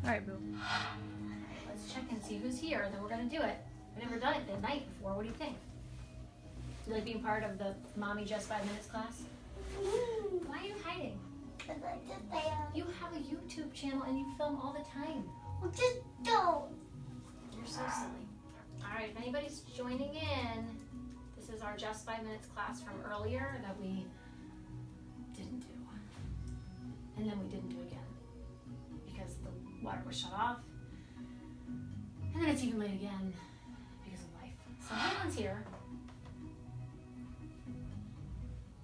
All right, boo. All right, let's check and see who's here. Then we're gonna do it. I've never done it the night before. What do you think? Do you like being part of the Mommy Just 5 Minutes class? Why are you hiding? Because I just say, You have a YouTube channel and you film all the time. well, just don't. You're so silly. All right, if anybody's joining in, this is our Just 5 Minutes class from earlier that we didn't do. And then we didn't do again because the water was shut off. And then it's even late again because of life. So Hallen's here.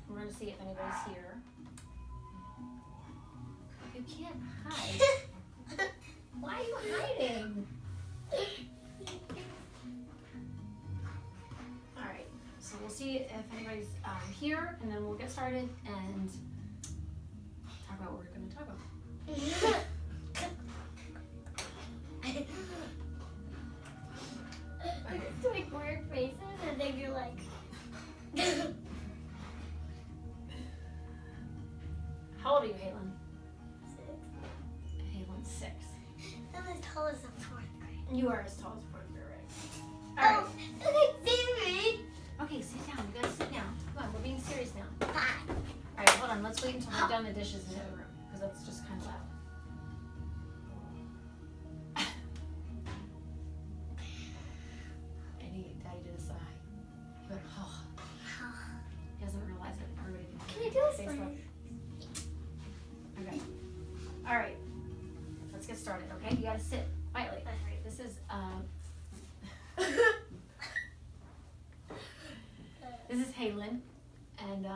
We're gonna see if anybody's here. You can't hide. Why are you hiding? All right, so we'll see if anybody's here, and then we'll get started and talk about what we're going to talk about. It's like weird faces, and then you're like. How old are you, Hallen? 6. Hallen's 6. I'm as tall as a 4th grade. You are as tall as 4th grade, right? All right. Oh, see me. Okay, sit down. You gotta sit down. Come on, we're being serious now. Bye. All right, hold on. Let's wait until we're done the dishes in the other room, because that's just kind of loud. Daddy did a sigh. He went, oh. He doesn't realize it. Everybody Can I do this face for up. you? Okay. All right. Let's get started, okay? You gotta sit quietly. All right, this is, this is Hallen, and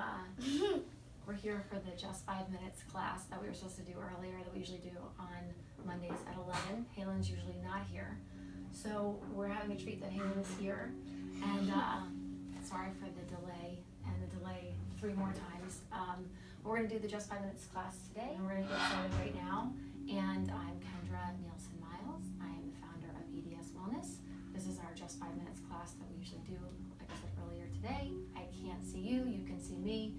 we're here for the Just 5 Minutes class that we were supposed to do earlier that we usually do on Mondays at 11. Hallen's usually not here. So we're having a treat that Hallen is here, and sorry for the delay, and the delay 3 more times. We're going to do the Just 5 Minutes class today, and we're going to get started right now. And I'm Kendra Neilsen Myles. I am the founder of EDS Wellness. This is our Just 5 Minutes class that we usually do, like I said earlier today. I can't see you, you can see me.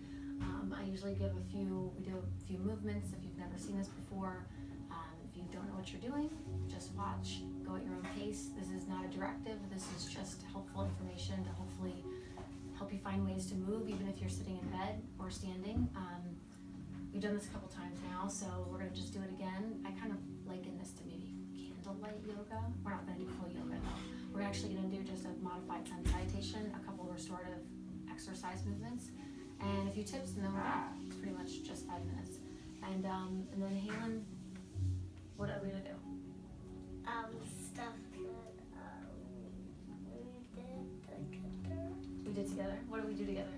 I usually we do a few movements if you've never seen this before. If you don't know what you're doing, just watch, go at your own pace. This is not a directive, this is just helpful information to hopefully help you find ways to move, even if you're sitting in bed or standing. We've done this a couple times now, so we're gonna just do it again. I kind of liken this to maybe candlelight yoga. We're not gonna do full yoga though. We're actually gonna do just a modified sun salutation, a couple restorative exercise movements, and a few tips, and then we're done. It's pretty much just 5 minutes. And then Hallen, what are we gonna do? Stuff that We did together. What did we do together?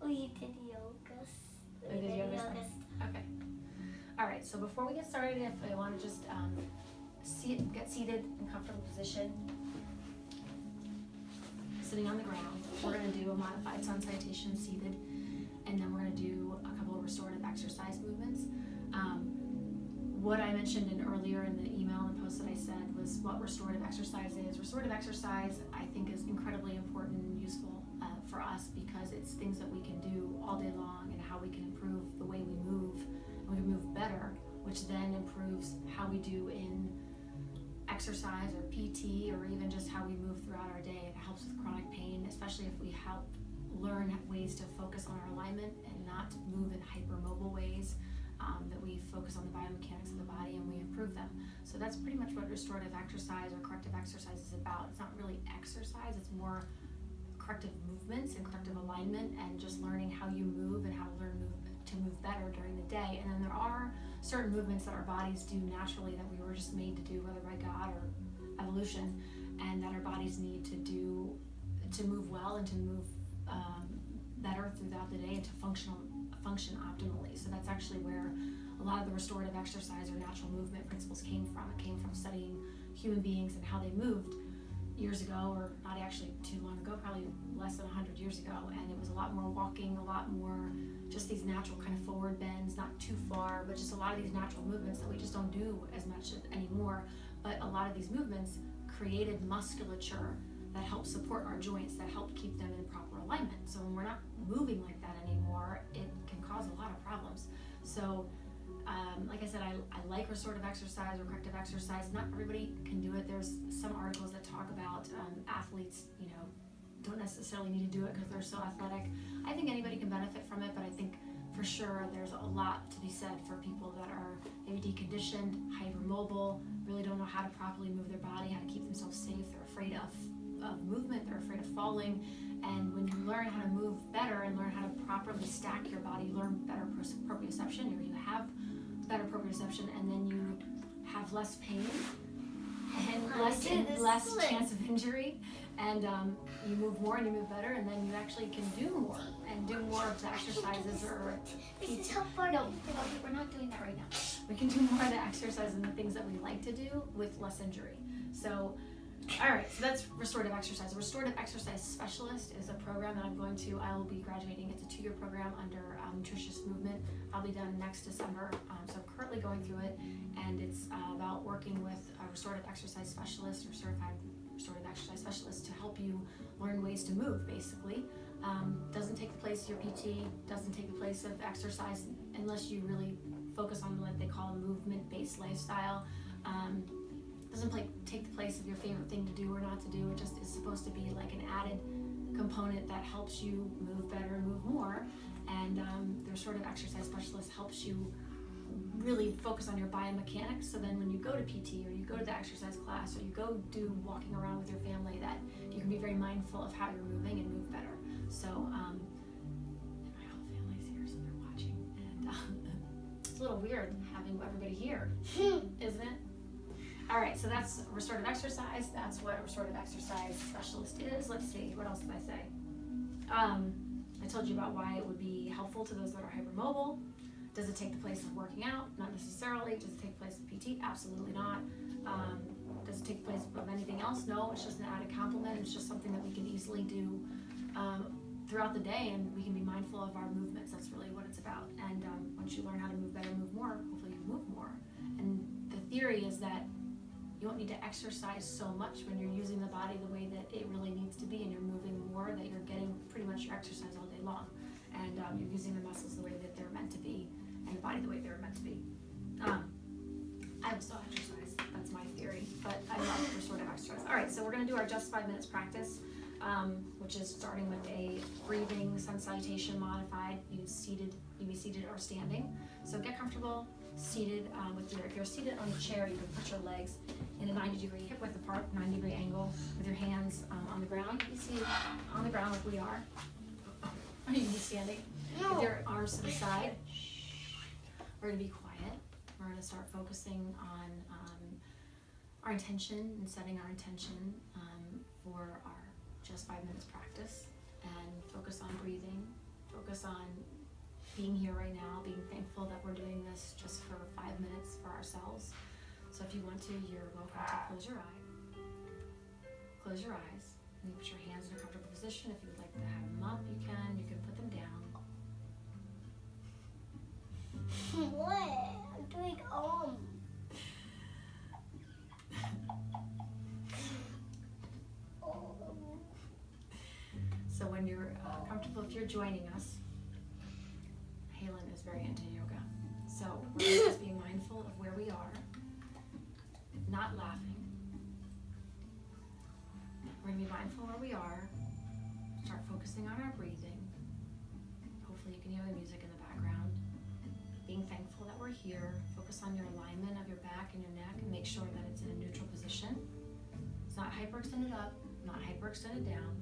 we did yoga. We did yoga stuff. Okay. All right. So before we get started, if I want to just get seated in comfortable position, sitting on the ground, we're going to do a modified sun salutation seated, and then we're going to do a couple of restorative exercise movements. What I mentioned earlier in the email and post that I said was what restorative exercise is. Restorative exercise, I think, is incredibly important and useful for us because it's things that we can do all day long and how we can improve the way we move, and we can move better, which then improves how we do in exercise or PT or even just how we move throughout our day. It helps with chronic pain, especially if we help learn ways to focus on our alignment and not move in hypermobile ways. That we focus on the biomechanics of the body and we improve them. So that's pretty much what restorative exercise or corrective exercise is about. It's not really exercise, it's more corrective movements and corrective alignment and just learning how you move and how to learn to move better during the day. And then there are certain movements that our bodies do naturally that we were just made to do, whether by God or evolution, and that our bodies need to do to move well and to move better throughout the day and to function optimally. So that's actually where a lot of the restorative exercise or natural movement principles came from. It came from studying human beings and how they moved years ago, or not actually too long ago, probably less than 100 years ago. And it was a lot more walking, a lot more just these natural kind of forward bends, not too far, but just a lot of these natural movements that we just don't do as much anymore. But a lot of these movements created musculature that help support our joints, that help keep them in proper alignment. So when we're not moving like that anymore, it can cause a lot of problems. So Like I said, I like restorative exercise or corrective exercise. Not everybody can do it. There's some articles that talk about athletes, don't necessarily need to do it because they're so athletic. I think anybody can benefit from it, but I think for sure there's a lot to be said for people that are maybe deconditioned, hypermobile, really don't know how to properly move their body, how to keep themselves safe. They're afraid of movement, they're afraid of falling. And when you learn how to move better and learn how to properly stack your body, you learn better proprioception, or you have better proprioception, and then you have less pain and less chance of injury, and you move more and you move better, and then you actually can do more and do more of the exercises or This is how far. no, we're not doing that right now. We can do more of the exercise and the things that we like to do with less injury. So, all right, so that's restorative exercise. A restorative exercise specialist is a program that I will be graduating. It's a 2-year program under nutritious movement. I'll be done next December. So I'm currently going through it, and it's about working with a restorative exercise specialist or certified restorative exercise specialist to help you learn ways to move, basically. Doesn't take the place of your PT, doesn't take the place of exercise unless you really focus on what they call a movement-based lifestyle. Doesn't take the place of your favorite thing to do or not to do. It just is supposed to be like an added component that helps you move better and move more. And the restorative exercise specialist helps you really focus on your biomechanics, so then when you go to PT or you go to the exercise class or you go do walking around with your family, that you can be very mindful of how you're moving and move better. So and my whole family's here, so they're watching, and it's a little weird having everybody here, isn't it? All right, so that's restorative exercise. That's what a restorative exercise specialist is. Let's see, what else did I say? I told you about why it would be helpful to those that are hypermobile. Does it take the place of working out? Not necessarily. Does it take the place of PT? Absolutely not. Does it take the place of anything else? No, it's just an added complement. It's just something that we can easily do throughout the day, and we can be mindful of our movements. That's really what it's about. And once you learn how to move better, move more, hopefully you move more. And the theory is that you don't need to exercise so much when you're using the body the way that it really needs to be, and you're moving more, that you're getting pretty much your exercise all day long. And you're using the muscles the way that they're meant to be, and the body the way they're meant to be. I will still exercise. That's my theory, but I love restorative exercise. All right, so we're going to do our just 5 minutes practice, which is starting with a breathing sun salutation modified. You be seated or standing. So get comfortable seated if you're seated on a chair, you can put your legs in a 90-degree hip width apart, 90-degree angle, with your hands on the ground. You see on the ground like we are. Or you can be standing with your arms to the side. We're going to be quiet. We're going to start focusing on our intention and setting our intention for our just 5 minutes practice, and focus on breathing, focus on being here right now, being thankful that we're doing this just for 5 minutes for ourselves. So if you want to, you're welcome to close your eye. Close your eyes. You put your hands in a comfortable position. If you would like to have them up, you can. You can put them down. What? I'm doing So when you're comfortable, if you're joining us, Hallen is very into yoga. So we're going to just be mindful of where we are, not laughing. We're going to be mindful where we are, start focusing on our breathing. Hopefully you can hear the music in the background. Being thankful that we're here. Focus on your alignment of your back and your neck, and make sure that it's in a neutral position. It's not hyperextended up, not hyperextended down.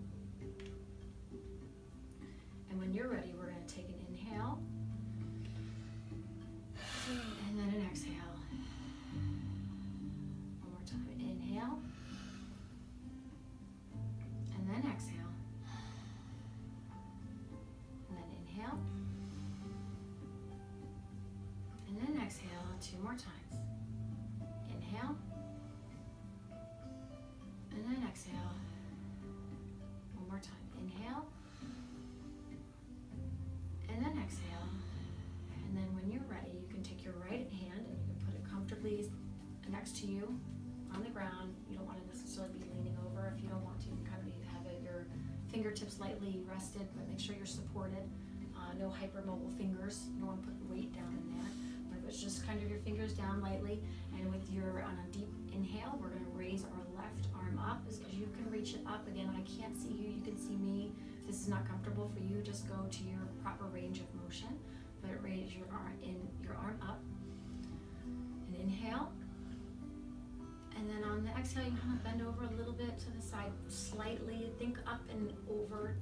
And when you're ready, we're going to take an inhale and then an exhale. One more time. Inhale and then exhale. And then inhale and then exhale 2 more times. Inhale and then exhale. One more time. Inhale and then exhale. And then when you're ready, you can take your right hand and you can put it comfortably next to you on the ground. You don't want to necessarily be leaning over. If you don't want to, you can kind of have your fingertips lightly rested, but make sure you're supported. No hypermobile fingers. You don't want to put weight down in there. You want to push just kind of your fingers down lightly, and with your, on a deep inhale, we're gonna raise our left arm up as you can reach it up. Again, I can't see you, you can see me. If this is not comfortable for you, just go to your proper range of motion, but raise your arm up, and inhale. And then on the exhale, you kind of bend over a little bit to the side, slightly, think up and over,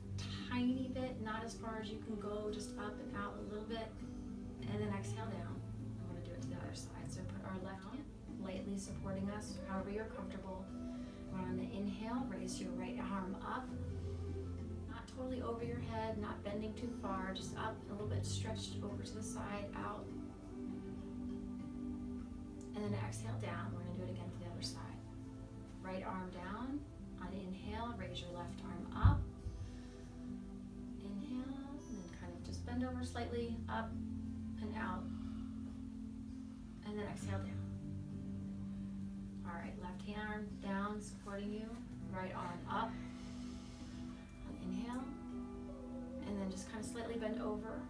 tiny bit, not as far as you can go, just up and out a little bit, and then exhale down. I'm gonna do it to the other side. So put our left hand lightly supporting us, however you're comfortable. On the inhale, raise your right arm up, not totally over your head, not bending too far, just up, a little bit stretched over to the side, out. And then exhale down. We're gonna do it again to the other side. Right arm down. On inhale, raise your left arm up. Inhale, and then kind of just bend over slightly, up and out. And then exhale down. All right, left hand down, supporting you. Right arm up. On inhale. And then just kind of slightly bend over.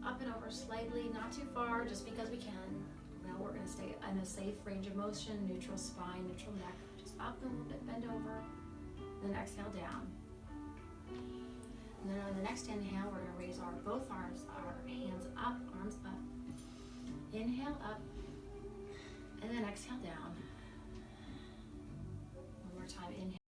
Up and over slightly, not too far, just because we can. Now we're going to stay in a safe range of motion, neutral spine, neutral neck. Just up a little bit, bend over, then exhale down. And then on the next inhale, we're going to raise both arms, our hands up, arms up. Inhale up, and then exhale down. One more time, inhale.